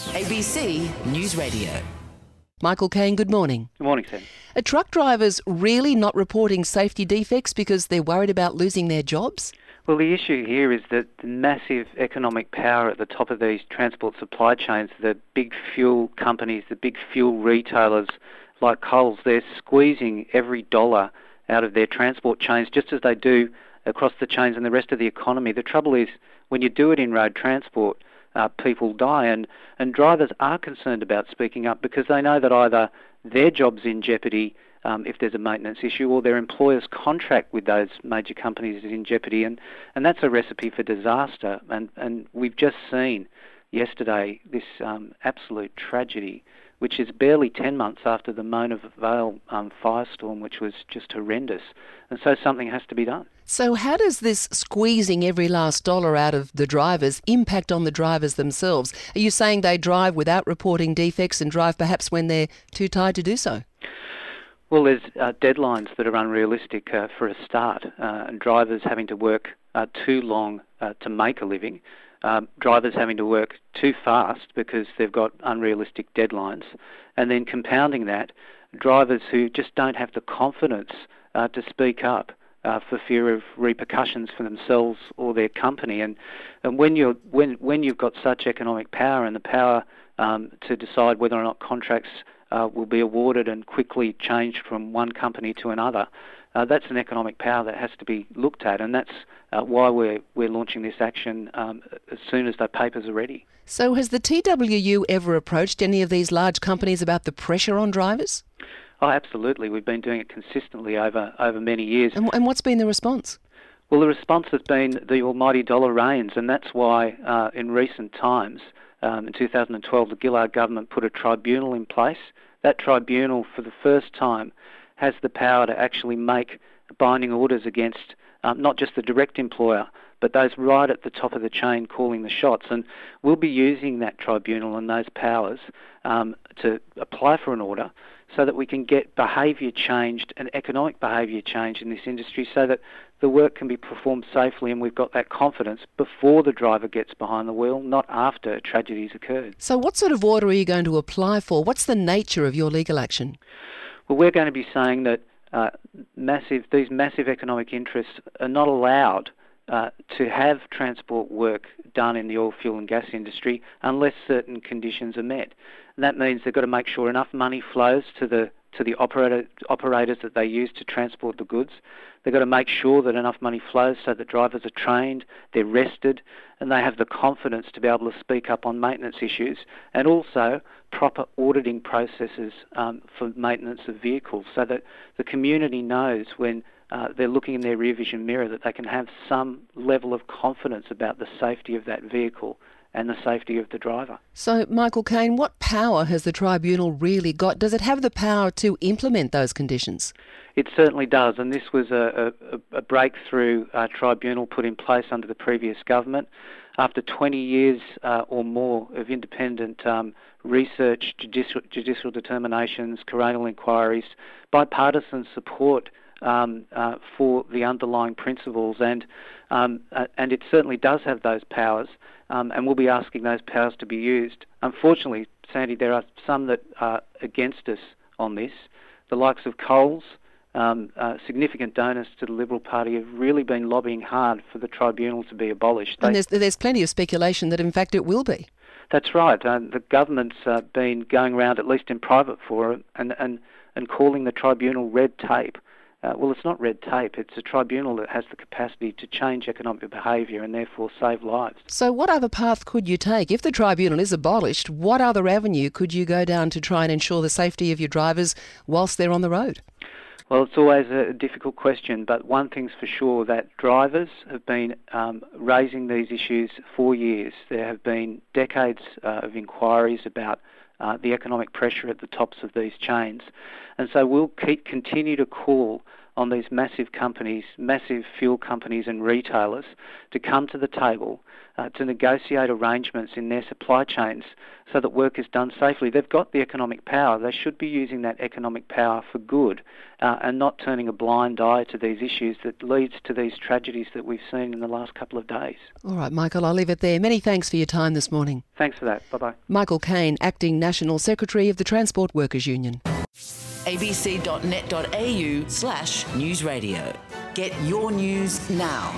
ABC News Radio. Michael Caine, good morning. Good morning, Sam. Are truck drivers really not reporting safety defects because they're worried about losing their jobs? Well, the issue here is that the massive economic power at the top of these transport supply chains, the big fuel companies, the big fuel retailers like Coles, they're squeezing every dollar out of their transport chains just as they do across the chains and the rest of the economy. The trouble is, when you do it in road transport, people die, and drivers are concerned about speaking up because they know that either their job's in jeopardy if there's a maintenance issue, or their employer's contract with those major companies is in jeopardy, and that's a recipe for disaster. And we've just seen yesterday this absolute tragedy, which is barely 10 months after the Mona Vale firestorm, which was just horrendous. And so something has to be done. So how does this squeezing every last dollar out of the drivers impact on the drivers themselves? Are you saying they drive without reporting defects and drive perhaps when they're too tired to do so? Well, there's deadlines that are unrealistic for a start, and drivers having to work too long to make a living, drivers having to work too fast because they've got unrealistic deadlines, and then compounding that, drivers who just don't have the confidence to speak up for fear of repercussions for themselves or their company. And when you've got such economic power and the power to decide whether or not contracts will be awarded and quickly changed from one company to another, that's an economic power that has to be looked at, and that's why we're launching this action as soon as the papers are ready. So has the TWU ever approached any of these large companies about the pressure on drivers? Oh, absolutely. We've been doing it consistently over many years. And what's been the response? Well, the response has been the almighty dollar reigns, and that's why in recent times, in 2012, the Gillard government put a tribunal in place. That tribunal, for the first time, has the power to actually make binding orders against not just the direct employer, but those right at the top of the chain calling the shots. And we'll be using that tribunal and those powers to apply for an order so that we can get behaviour changed and economic behaviour changed in this industry so that the work can be performed safely, and we've got that confidence before the driver gets behind the wheel, not after a tragedy's occurred. So what sort of order are you going to apply for? What's the nature of your legal action? Well, we're going to be saying that these massive economic interests are not allowed to have transport work done in the oil, fuel and gas industry unless certain conditions are met. And that means they've got to make sure enough money flows to the operators that they use to transport the goods. They've got to make sure that enough money flows so that drivers are trained, they're rested, and they have the confidence to be able to speak up on maintenance issues, and also proper auditing processes for maintenance of vehicles so that the community knows when they're looking in their rear vision mirror that they can have some level of confidence about the safety of that vehicle and the safety of the driver. So, Michael Caine, what power has the tribunal really got? Does it have the power to implement those conditions? It certainly does, and this was a breakthrough tribunal put in place under the previous government. After 20 years or more of independent research, judicial determinations, coronial inquiries, bipartisan support for the underlying principles, and it certainly does have those powers, and we'll be asking those powers to be used. Unfortunately, Sandy, there are some that are against us on this. The likes of Coles, significant donors to the Liberal Party, have really been lobbying hard for the tribunal to be abolished. And there's plenty of speculation that in fact it will be. That's right. The government's been going around, at least in private forum, and calling the tribunal red tape. Well, it's not red tape. It's a tribunal that has the capacity to change economic behaviour and therefore save lives. So what other path could you take? If the tribunal is abolished, what other avenue could you go down to try and ensure the safety of your drivers whilst they're on the road? Well, it's always a difficult question, but one thing's for sure, that drivers have been raising these issues for years. There have been decades of inquiries about the economic pressure at the tops of these chains. And so we'll continue to call on these massive companies, massive fuel companies and retailers to come to the table to negotiate arrangements in their supply chains so that work is done safely. They've got the economic power. They should be using that economic power for good and not turning a blind eye to these issues that leads to these tragedies that we've seen in the last couple of days. All right, Michael, I'll leave it there. Many thanks for your time this morning. Thanks for that. Bye-bye. Michael Caine, Acting National Secretary of the Transport Workers Union. abc.net.au/newsradio. Get your news now.